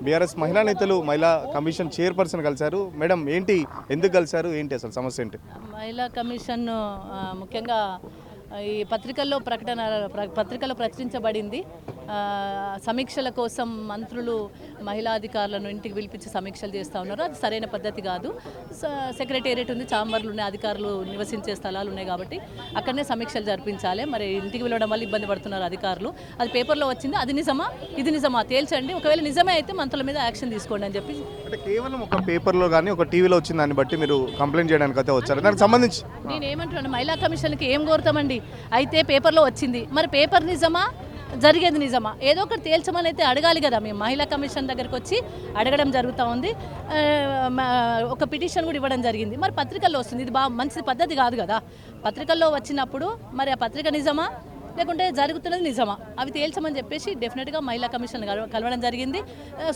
BRS మహిళా నేతలు మహిళా కమిషన్ చైర్పర్సన్ కలిశారు. మేడం ఏంటి, ఎందుకు కలిశారు, ఏంటి అసలు సమస్య ఏంటి? మహిళా కమిషన్ ముఖ్యంగా ఈ పత్రికలో ప్రచురించబడింది. సమీక్షల కోసం మంత్రులు మహిళా అధికారులను ఇంటికి పిలిపించి సమీక్షలు చేస్తూ ఉన్నారు. అది సరైన పద్ధతి కాదు. సెక్రటేరియట్ ఉంది, చాంబర్లు ఉన్నాయి, అధికారులు నివసించే స్థలాలు ఉన్నాయి కాబట్టి అక్కడనే సమీక్షలు జరిపించాలి. మరి ఇంటికి వెళ్ళడం వల్ల ఇబ్బంది పడుతున్నారు అధికారులు. అది పేపర్లో వచ్చింది, అది నిజమా ఇది నిజమా తేల్చండి. ఒకవేళ నిజమే అయితే మంత్రుల మీద యాక్షన్ తీసుకోండి అని చెప్పి. అంటే కేవలం ఒక పేపర్లో కానీ ఒక టీవీలో వచ్చిన దాన్ని బట్టి మీరు కంప్లైంట్ చేయడానికి అయితే వచ్చారు. దానికి సంబంధించి నేను ఏమంటున్నాను, మహిళా కమిషన్కి ఏం కోరుతామండి? అయితే పేపర్లో వచ్చింది, మరి పేపర్ నిజమా జరిగేది నిజమా ఏదో ఒకటి తేల్చమని అయితే అడగాలి కదా. మేము మహిళా కమిషన్ దగ్గరికి వచ్చి అడగడం జరుగుతూ ఉంది. ఒక పిటిషన్ కూడా ఇవ్వడం జరిగింది. మరి పత్రికల్లో వస్తుంది, ఇది మంచి పద్ధతి కాదు కదా. పత్రికల్లో వచ్చినప్పుడు మరి ఆ పత్రిక నిజమా లేకుంటే జరుగుతున్నది నిజమా అవి తేల్చమని చెప్పేసి డెఫినెట్గా మహిళా కమిషన్ కలవడం జరిగింది.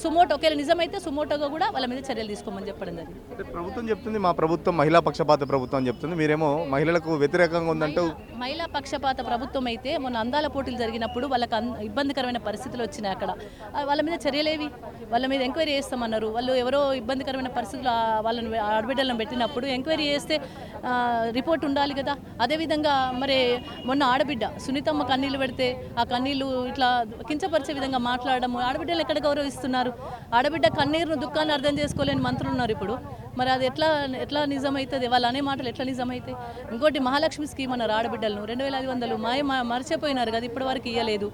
సుమోటో ఒకవేళ నిజమైతే సుమోటోగా కూడా వాళ్ళ మీద చర్యలు తీసుకోమని చెప్పడం జరిగింది. ప్రభుత్వం చెప్తుంది మా ప్రభుత్వం మహిళా పక్షపాత ప్రభుత్వం అని చెప్తుంది, మీరేమో మహిళలకు వ్యతిరేకంగా ఉందంటూ. మహిళా పక్షపాత ప్రభుత్వం అయితే మొన్న అందాల పోటీలు జరిగినప్పుడు వాళ్ళకి ఇబ్బందికరమైన పరిస్థితులు వచ్చినాయి. అక్కడ వాళ్ళ మీద చర్యలేవి, వాళ్ళ మీద ఎంక్వైరీ చేస్తామన్నారు. వాళ్ళు ఎవరో ఇబ్బందికరమైన పరిస్థితులు వాళ్ళని ఆడబిడ్డలను పెట్టినప్పుడు ఎంక్వైరీ చేస్తే రిపోర్ట్ ఉండాలి కదా. అదేవిధంగా మరి మొన్న ఆడబిడ్డ సునీతమ్మ కన్నీళ్ళు పెడితే ఆ కన్నీళ్ళు ఇట్లా కించపరిచే విధంగా మాట్లాడము, ఆడబిడ్డలు ఎక్కడ గౌరవిస్తున్నారు? ఆడబిడ్డ కన్నీరును దుఃఖాన్ని అర్థం చేసుకోలేని మంత్రులు ఉన్నారు ఇప్పుడు. మరి అది ఎట్లా నిజమవుతుంది? వాళ్ళు అనే మాటలు ఎట్లా నిజమవుతాయి? ఇంకోటి మహాలక్ష్మి స్కీమ్ అన్నారు ఆడబిడ్డలను 2500 మర్చిపోయినారు కదా, ఇప్పటి వరకు ఇవ్వలేదు.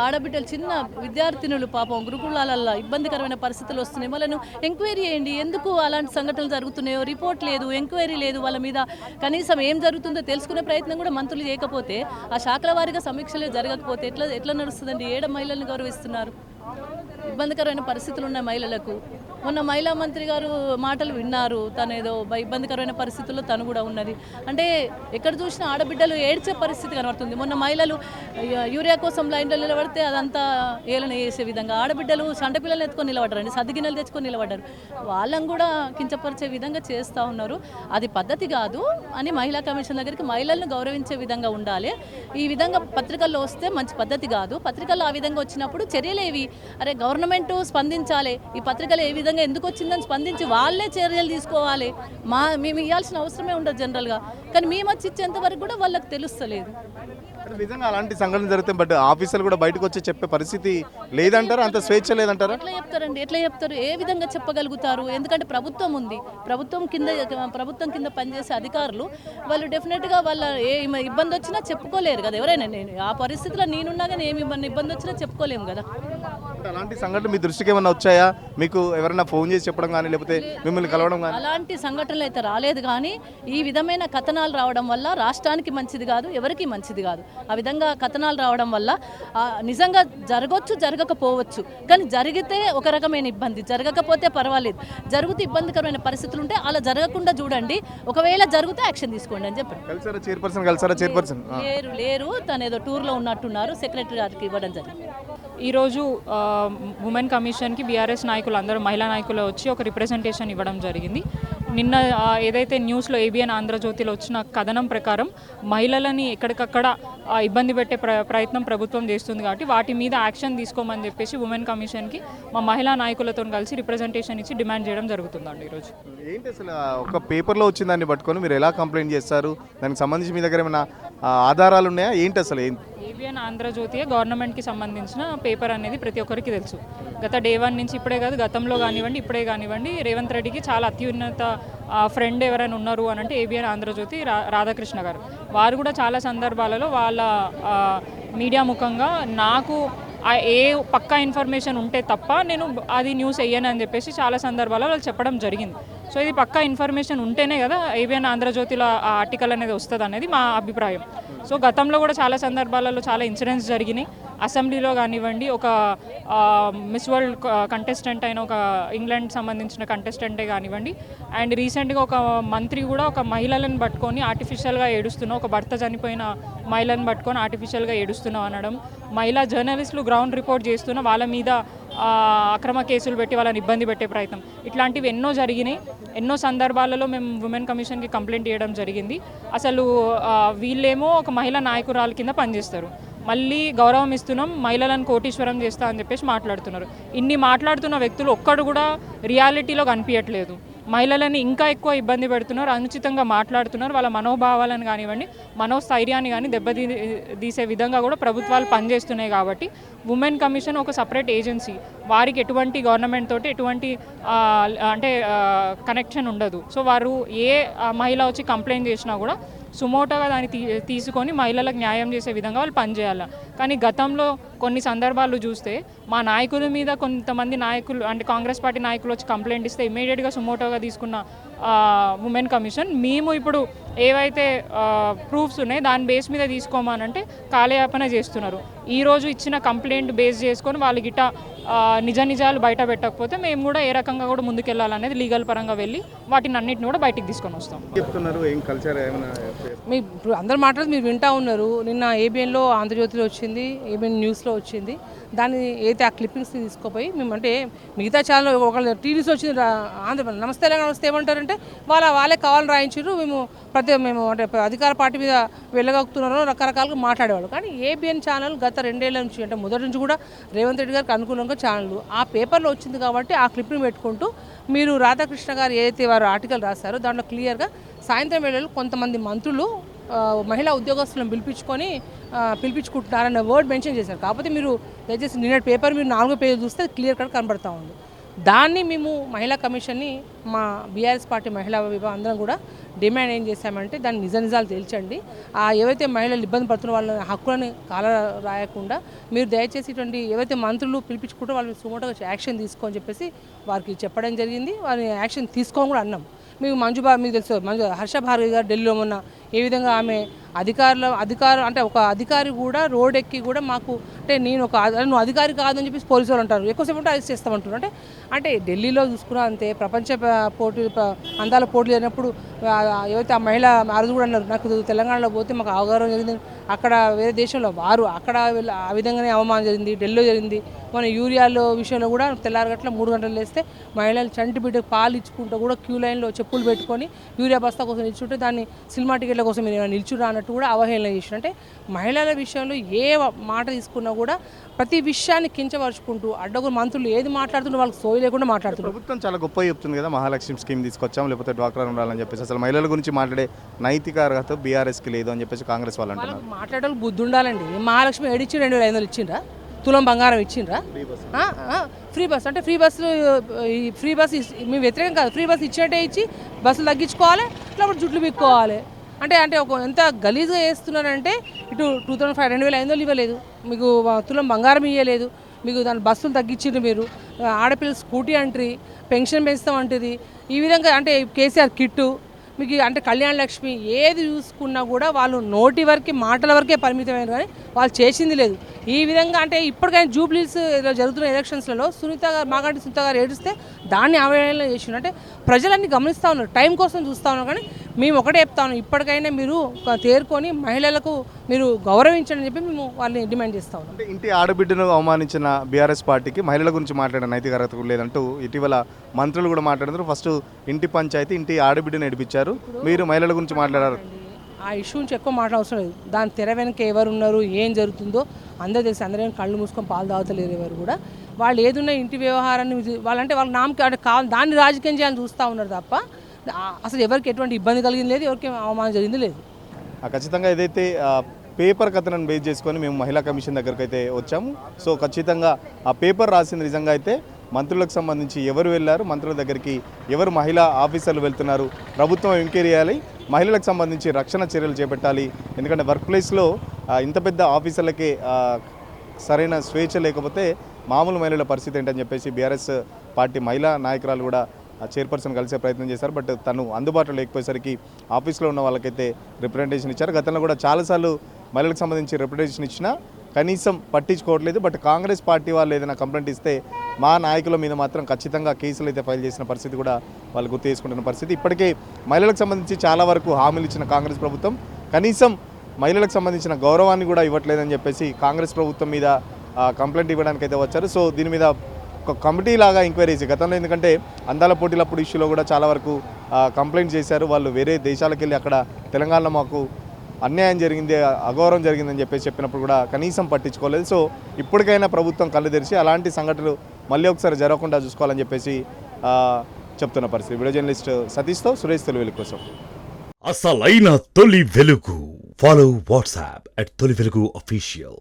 ఆడబిడ్డలు చిన్న విద్యార్థినులు పాపం గురుకులాలలో ఇబ్బందికరమైన పరిస్థితులు వస్తున్నాయి. వాళ్ళను ఎంక్వైరీ చేయండి, ఎందుకు అలాంటి సంఘటనలు జరుగుతున్నాయో రిపోర్ట్ లేదు, ఎంక్వైరీ లేదు. వాళ్ళ మీద కనీసం ఏం జరుగుతుందో తెలుసుకునే ప్రయత్నం కూడా మంత్రులు చేయకపోతే, ఆ శాఖల వారీగా సమీక్షలు జరగకపోతే ఎట్లా నడుస్తుందండి? ఏడ మహిళలను గౌరవిస్తున్నారు? ఇబ్బందికరమైన పరిస్థితులు ఉన్న మహిళలకు. మొన్న మహిళా మంత్రి గారు మాటలు విన్నారు, తను ఏదో ఇబ్బందికరమైన పరిస్థితుల్లో తను కూడా ఉన్నది. అంటే ఎక్కడ చూసినా ఆడబిడ్డలు ఏడ్చే పరిస్థితి కనబడుతుంది. మొన్న మహిళలు యూరియా కోసం లైన్లో నిలబడితే అదంతా ఏలన చేసే విధంగా ఆడబిడ్డలు సంటపిల్లలు ఎత్తుకొని నిలబడ్డారండి, సద్దిగిన్నెలు తెచ్చుకొని నిలబడ్డారు. వాళ్ళని కూడా కించపరిచే విధంగా చేస్తూ ఉన్నారు. అది పద్ధతి కాదు అని మహిళా కమిషన్ దగ్గరికి మహిళలను గౌరవించే విధంగా ఉండాలి. ఈ విధంగా పత్రికల్లో వస్తే మంచి పద్ధతి కాదు. పత్రికల్లో ఆ విధంగా వచ్చినప్పుడు చర్యలేవి? అరే గవర్నమెంట్ స్పందించాలి. ఈ పత్రికలు ఏ విధంగా ఎందుకు వచ్చిందని స్పందించి వాళ్ళే చర్యలు తీసుకోవాలి. మేము ఇవ్వాల్సిన అవసరమే ఉండదు జనరల్గా, కానీ మేము వచ్చి ఇచ్చేంత వరకు కూడా వాళ్ళకి తెలుస్తలేదు. నిజంగా అలాంటి సంఘటన జరిగితే బట్ ఆఫీసర్లు కూడా బయటకు వచ్చి చెప్పే పరిస్థితి లేదంటారా? అంత స్వేచ్ఛ లేదంటారా? ఎట్లా చెప్తారండి? ఎట్లా చెప్తారు? ఏ విధంగా చెప్పగలుగుతారు? ఎందుకంటే ప్రభుత్వం ఉంది, ప్రభుత్వం కింద పనిచేసే అధికారులు వాళ్ళు డెఫినెట్గా వాళ్ళ ఏ ఇబ్బంది వచ్చినా చెప్పుకోలేరు కదా. ఎవరైనా నేను ఆ పరిస్థితిలో నేనున్నా కానీ ఏమి ఇబ్బంది వచ్చినా చెప్పుకోలేము కదా. అలాంటి సంఘటన మీ దృష్టికి ఏమన్నా వచ్చాయా? మీకు ఎవరైనా ఫోన్ చేసి చెప్పడం కానీ లేకపోతే మిమ్మల్ని కలవడం కానీ? అలాంటి సంఘటనలు అయితే రాలేదు, కానీ ఈ విధమైన కథనాలు రావడం వల్ల రాష్ట్రానికి మంచిది కాదు, ఎవరికి మంచిది కాదు. ఆ విధంగా కథనాలు రావడం వల్ల నిజంగా జరగవచ్చు, జరగకపోవచ్చు, కానీ జరిగితే ఒక రకమైన ఇబ్బంది, జరగకపోతే పర్వాలేదు. జరుగుతూ ఇబ్బందికరమైన పరిస్థితులు ఉంటే అలా జరగకుండా చూడండి, ఒకవేళ జరిగితే యాక్షన్ తీసుకోండి అని చెప్పండి. చైర్పర్సన్ లేరు, తను ఏదో టూర్లో ఉన్నట్టున్నారు, సెక్రటరీ గారికి ఇవ్వడం జరిగింది. ఈరోజు ఉమెన్ కమిషన్కి బీఆర్ఎస్ నాయకులు అందరూ మహిళా నాయకులు వచ్చి ఒక రిప్రజెంటేషన్ ఇవ్వడం జరిగింది. నిన్న ఏదైతే న్యూస్లో ఏబిఎన్ ఆంధ్రజ్యోతిలో వచ్చిన కథనం ప్రకారం మహిళలని ఎక్కడికక్కడ ఇబ్బంది పెట్టే ప్రయత్నం ప్రభుత్వం చేస్తుంది కాబట్టి వాటి మీద యాక్షన్ తీసుకోమని చెప్పేసి ఉమెన్ కమిషన్కి మా మహిళా నాయకులతో కలిసి రిప్రజెంటేషన్ ఇచ్చి డిమాండ్ చేయడం జరుగుతుందండి. ఈరోజు ఏంటి అసలు ఒక పేపర్లో వచ్చిన దాన్ని పట్టుకొని మీరు ఎలా కంప్లైంట్ చేస్తారు? దానికి సంబంధించి మీ దగ్గర ఏమైనా ఆధారాలు ఉన్నాయా? ఏంటి అసలు ఏబిఎన్ ఆంధ్రజ్యోతి గవర్నమెంట్కి సంబంధించిన పేపర్ అనేది ప్రతి ఒక్కరికి తెలుసు. గత డే 1 నుంచి ఇప్పుడే కాదు, గతంలో కానివ్వండి, ఇప్పుడే కానివ్వండి, రేవంత్ రెడ్డికి చాలా అత్యున్నత ఫ్రెండ్ ఎవరైనా ఉన్నారు అని అంటే ఏబిఎన్ ఆంధ్రజ్యోతి రాధాకృష్ణ గారు. వారు కూడా చాలా సందర్భాలలో వాళ్ళ మీడియా ముఖంగా నాకు ఏ పక్కా ఇన్ఫర్మేషన్ ఉంటే తప్ప నేను అది న్యూస్ వేయను అని చెప్పేసి చాలా సందర్భాల్లో వాళ్ళు చెప్పడం జరిగింది. సో ఇది పక్కా ఇన్ఫర్మేషన్ ఉంటేనే కదా ఏబిఎన్ ఆంధ్రజ్యోతిలో ఆ ఆర్టికల్ అనేది వస్తుంది అనేది మా అభిప్రాయం. సో గతంలో కూడా చాలా సందర్భాలలో చాలా ఇన్సిడెంట్స్ జరిగినాయి. అసెంబ్లీలో కానివ్వండి, ఒక మిస్ వరల్డ్ కంటెస్టెంట్ అయిన ఒక ఇంగ్లాండ్ సంబంధించిన కంటెస్టెంటే కానివ్వండి, అండ్ రీసెంట్గా ఒక మంత్రి కూడా ఒక మహిళలను పట్టుకొని ఆర్టిఫిషియల్గా ఏడుస్తున్నాం, ఒక భర్త చనిపోయిన మహిళలను పట్టుకొని ఆర్టిఫిషియల్గా ఏడుస్తున్నాం అనడం, మహిళా జర్నలిస్టులు గ్రౌండ్ రిపోర్ట్ చేస్తున్న వాళ్ళ మీద అక్రమ కేసులు పెట్టి వాళ్ళని ఇబ్బంది పెట్టే ప్రయత్నం, ఇట్లాంటివి ఎన్నో జరిగినాయి. ఎన్నో సందర్భాలలో మేము ఉమెన్ కమిషన్కి కంప్లైంట్ చేయడం జరిగింది. అసలు వీళ్ళేమో ఒక మహిళా నాయకురాలు కింద పనిచేస్తారు, మళ్ళీ గౌరవం ఇస్తున్నాం, మహిళలను కోటీశ్వరం చేస్తా అని చెప్పేసి మాట్లాడుతున్నారు. ఇన్ని మాట్లాడుతున్న వ్యక్తులు ఒక్కడు కూడా రియాలిటీలో కనిపించట్లేదు. మహిళలని ఇంకా ఎక్కువ ఇబ్బంది పెడుతున్నారు, అనుచితంగా మాట్లాడుతున్నారు. వాళ్ళ మనోభావాలను కానివ్వండి, మనోస్థైర్యాన్ని కానీ దెబ్బతీసే విధంగా కూడా ప్రభుత్వాలు పనిచేస్తున్నాయి. కాబట్టి ఉమెన్ కమిషన్ ఒక సపరేట్ ఏజెన్సీ, వారికి ఎటువంటి గవర్నమెంట్ తోటి ఎటువంటి కనెక్షన్ ఉండదు. సో వారు ఏ మహిళ వచ్చి కంప్లైంట్ చేసినా కూడా సుమోటోగా దాన్ని తీసుకొని మహిళలకు న్యాయం చేసే విధంగా వాళ్ళు పనిచేయాలి. కానీ గతంలో కొన్ని సందర్భాలు చూస్తే మా నాయకుల మీద కొంతమంది నాయకులు కాంగ్రెస్ పార్టీ నాయకులు వచ్చి కంప్లైంట్ ఇస్తే ఇమీడియట్గా సుమోటోగా తీసుకున్న ఉమెన్ కమిషన్ మేము ఇప్పుడు ఏవైతే ప్రూఫ్స్ ఉన్నాయో దాని బేస్ మీద తీసుకోమనంటే కాలయాపన చేస్తున్నారు. ఈరోజు ఇచ్చిన కంప్లైంట్ బేస్ చేసుకొని వాళ్ళు గిట్ట నిజాలు బయట పెట్టకపోతే మేము కూడా ఏ రకంగా కూడా ముందుకెళ్ళాలనేది లీగల్ పరంగా వెళ్ళి వాటిని అన్నింటిని కూడా బయటికి తీసుకొని వస్తాం. చెప్తున్నారు ఏం కల్చర్ ఏమైనా మీ ఇప్పుడు అందరు మాట్లాడి మీరు వింటా ఉన్నారు. నిన్న ఏబిఎన్లో, ఆంధ్రజ్యోతిలో వచ్చింది, ఏబిఎన్ న్యూస్లో వచ్చింది. దాన్ని అయితే ఆ క్లిప్పింగ్స్ తీసుకోపోయి మేము అంటే మిగతా ఛానల్ ఒకళ్ళు టీవీస్ వచ్చింది ఆంధ్ర నమస్తే తెలంగాణ వస్తే ఏమంటారంటే వాళ్ళే కావాలని రాయించారు, మేము అంటే అధికార పార్టీ మీద వెళ్ళగలుగుతున్నారో రకరకాలుగా మాట్లాడేవాళ్ళు. కానీ ఏబిఎన్ ఛానల్ గత 2 ఏళ్ల నుంచి అంటే మొదటి నుంచి కూడా రేవంత్ రెడ్డి గారికి అనుకూలంగా ఛానల్ ఆ పేపర్లో వచ్చింది కాబట్టి ఆ క్లిప్ని పెట్టుకుంటూ మీరు రాధాకృష్ణ గారు ఏదైతే వారు ఆర్టికల్ రాశారో దాంట్లో క్లియర్గా సాయంత్రం వేళలో కొంతమంది మంత్రులు మహిళా ఉద్యోగస్తులను పిలిపించుకుంటున్నారన్న వర్డ్ మెన్షన్ చేశారు. కాకపోతే మీరు దయచేసి నిన్నటి పేపర్ మీరు 4వ పేజీ చూస్తే క్లియర్ కట్ కనబడతా ఉంది. దాన్ని మేము మహిళా కమిషన్ని మా బీఆర్ఎస్ పార్టీ మహిళా విభాగం అందరం కూడా డిమాండ్ ఏం చేశామంటే దాన్ని నిజాలు తేల్చండి. ఏవైతే మహిళలు ఇబ్బంది పడుతున్న వాళ్ళ హక్కులను కాల రాయకుండా మీరు దయచేసి ఇటువంటి ఏవైతే మంత్రులు పిలిపించుకుంటూ వాళ్ళని సుమోటోగా యాక్షన్ తీసుకోని చెప్పేసి వారికి చెప్పడం జరిగింది. వారిని యాక్షన్ తీసుకోని కూడా అన్నాం. మీకు తెలుసు హర్ష భార్గవి గారు ఢిల్లీలో మొన్న ఏ విధంగా ఆమె అధికారం అంటే ఒక అధికారి కూడా రోడ్ ఎక్కి కూడా మాకు అంటే నువ్వు అధికారి కాదని చెప్పేసి పోలీసు వాళ్ళు అంటారు, ఎక్కువసేపు ఉంటే అరెస్ట్ చేస్తామంటారు. అంటే ఢిల్లీలో చూసుకున్నా అంతే, ప్రపంచ అందాల పోటీలు అయినప్పుడు ఏవైతే ఆ మహిళ ఆ రోజు కూడా అన్నారు, నాకు తెలంగాణలో పోతే మాకు అవగాహన జరిగింది, అక్కడ వేరే దేశంలో వారు అక్కడ ఆ విధంగానే అవమానం జరిగింది, ఢిల్లీలో జరిగింది. మన యూరియాలో విషయంలో కూడా తెల్లారగట్ల 3 గంటలు లేస్తే మహిళలు చంటి బిడ్డకు పాలు ఇచ్చుకుంటూ కూడా క్యూ లైన్లో చెప్పులు పెట్టుకొని యూరియా బస్తా కోసం నిల్చుంటే దాన్ని సినిమా టికెట్ల కోసం మీరు నిల్చురా అన్నట్టు కూడా అవహేళన చేసిన. అంటే మహిళల విషయంలో ఏ మాట తీసుకున్నా కూడా ప్రతి విషయాన్ని కించపరుచుకుంటూ అడ్డగురు మంత్రులు ఏది మాట్లాడుతున్నా వాళ్ళకి సోయి లేకుండా మాట్లాడుతున్నారు. ప్రభుత్వం చాలా గొప్ప చెప్తుంది కదా, మహాలక్ష్మి స్కీమ్ తీసుకొచ్చాం లేకపోతే డ్వాక్రా ఉండాలని చెప్పేసి. అసలు మహిళల గురించి మాట్లాడే నైతిక అర్హత బీఆర్ఎస్కి లేదు అని చెప్పేసి కాంగ్రెస్ వాళ్ళు అంటున్నారు. మాట్లాడే బుద్ధి ఉండాలండి. మహాలక్ష్మి ఏడిచ్చి 2,500 ఇచ్చిండ్రా, తులం బంగారం ఇచ్చిండ్రా, ఫ్రీ బస్ అంటే ఫ్రీ బస్సు మేము వ్యతిరేకం కాదు. ఫ్రీ బస్సు ఇచ్చినట్టే ఇచ్చి బస్సులు తగ్గించుకోవాలి, లేకపోతే జుట్లు బిక్కోవాలి. అంటే ఎంత గలీజ్గా చేస్తున్నారంటే ఇటు 2,500 ఇవ్వలేదు, మీకు తులం బంగారం ఇవ్వలేదు, మీకు దాని బస్సులు తగ్గించిండ్రు, మీరు ఆడపిల్లలు స్కూటీ అంటారు, పెన్షన్ పెంచుతామంటుంది. ఈ విధంగా అంటే కేసీఆర్ కిట్టు మీకు అంటే కళ్యాణ లక్ష్మి ఏది చూసుకున్నా కూడా వాళ్ళు నోటి వరకే మాటల వరకే పరిమితమైన కానీ వాళ్ళు చేసింది లేదు. ఈ విధంగా అంటే ఇప్పటికైనా జూబ్లీస్ జరుగుతున్న ఎలక్షన్స్లలో మాగంటి సునీత గారు ఏడిస్తే దాన్ని అవహేళన చేసిండు. అంటే ప్రజలన్నీ గమనిస్తూ ఉన్నారు, టైం కోసం చూస్తూ ఉన్నారు. కానీ మేము ఒకటే చెప్తా ఉన్నాం, ఇప్పటికైనా మీరు తేరుకొని మహిళలకు మీరు గౌరవించండి అని చెప్పి మేము వాళ్ళని డిమాండ్ చేస్తా ఉన్నాం. అంటే ఇంటి ఆడబిడ్డను అవమానించిన బీఆర్ఎస్ పార్టీకి మహిళల గురించి మాట్లాడిన నైతిక అర్హత కూడా లేదంటూ ఇటీవల మంత్రులు కూడా మాట్లాడారు. ఫస్ట్ ఇంటి పంచాయతీ ఇంటి ఆడబిడ్డను నడిపించారు, మీరు మహిళల గురించి మాట్లాడారు. ఆ ఇష్యూ నుంచి ఎక్కువ మాట్లాడవసరం లేదు. దాని తెర వెనక ఎవరు ఉన్నారు, ఏం జరుగుతుందో అందరూ తెలిసి, అందరూ కళ్ళు మూసుకొని పాలు తాగుతలేరు ఎవరు కూడా. వాళ్ళు ఏదున్నా ఇంటి వ్యవహారాన్ని వాళ్ళంటే వాళ్ళ నామకి దాన్ని రాజకీయం చేయాలని చూస్తూ ఉన్నారు తప్ప అసలు ఎవరికి ఎటువంటి ఇబ్బంది కలిగింది లేదు, ఎవరికి అవమానం జరిగింది లేదు. ఖచ్చితంగా ఏదైతే పేపర్ కథనాన్ని బేస్ చేసుకొని మేము మహిళా కమిషన్ దగ్గరికి అయితే వచ్చాము. సో ఖచ్చితంగా ఆ పేపర్ రాసింది నిజంగా అయితే మంత్రులకు సంబంధించి ఎవరు వెళ్ళారు, మంత్రుల దగ్గరికి ఎవరు మహిళా ఆఫీసర్లు వెళ్తున్నారు, ప్రభుత్వం ఎంక్వైరీ చేయాలి, మహిళలకు సంబంధించి రక్షణ చర్యలు చేపట్టాలి. ఎందుకంటే వర్క్ ప్లేస్లో ఇంత పెద్ద ఆఫీసర్లకే సరైన స్వేచ్ఛ లేకపోతే మామూలు మహిళల పరిస్థితి ఏంటని చెప్పేసి బీఆర్ఎస్ పార్టీ మహిళా నాయకురాలు కూడా చైర్పర్సన్ కలిసే ప్రయత్నం చేశారు. బట్ తను అందుబాటులో లేకపోయేసరికి ఆఫీస్లో ఉన్న వాళ్ళకైతే రిప్రజెంటేషన్ ఇచ్చారు. గతంలో కూడా చాలాసార్లు మహిళలకు సంబంధించి రిప్రజెంటేషన్ ఇచ్చినా కనీసం పట్టించుకోవట్లేదు. బట్ కాంగ్రెస్ పార్టీ వాళ్ళు ఏదైనా కంప్లైంట్ ఇస్తే మా నాయకుల మీద మాత్రం ఖచ్చితంగా కేసులు అయితే ఫైల్ చేసిన పరిస్థితి కూడా వాళ్ళు గుర్తు చేసుకుంటున్న పరిస్థితి. ఇప్పటికే మహిళలకు సంబంధించి చాలా వరకు హామీలు ఇచ్చిన కాంగ్రెస్ ప్రభుత్వం కనీసం మహిళలకు సంబంధించిన గౌరవాన్ని కూడా ఇవ్వట్లేదని చెప్పేసి కాంగ్రెస్ ప్రభుత్వం మీద కంప్లైంట్ ఇవ్వడానికి అయితే వచ్చారు. సో దీని మీద ఒక కమిటీ లాగా ఎంక్వైరీ చేసి గతంలో ఎందుకంటే అందాల పోటీలప్పుడు ఇష్యూలో కూడా చాలా వరకు కంప్లైంట్ చేశారు. వాళ్ళు వేరే దేశాలకు వెళ్ళి అక్కడ తెలంగాణలో మాకు అన్యాయం జరిగింది, అగౌరవం జరిగిందని చెప్పేసి చెప్పినప్పుడు కూడా కనీసం పట్టించుకోలేదు. సో ఇప్పటికైనా ప్రభుత్వం కళ్ళు తెరిచి అలాంటి సంఘటనలు మళ్ళీ ఒకసారి జరగకుండా చూసుకోవాలని చెప్పేసి చెప్తున్న పరిస్థితి. వీడియో జర్నలిస్ట్ సతీష్తో సురేష్ తెలుగు కోసం. అసలైన తొలి వెలుగు. ఫాలో వాట్సాప్ @తొలి వెలుగు official.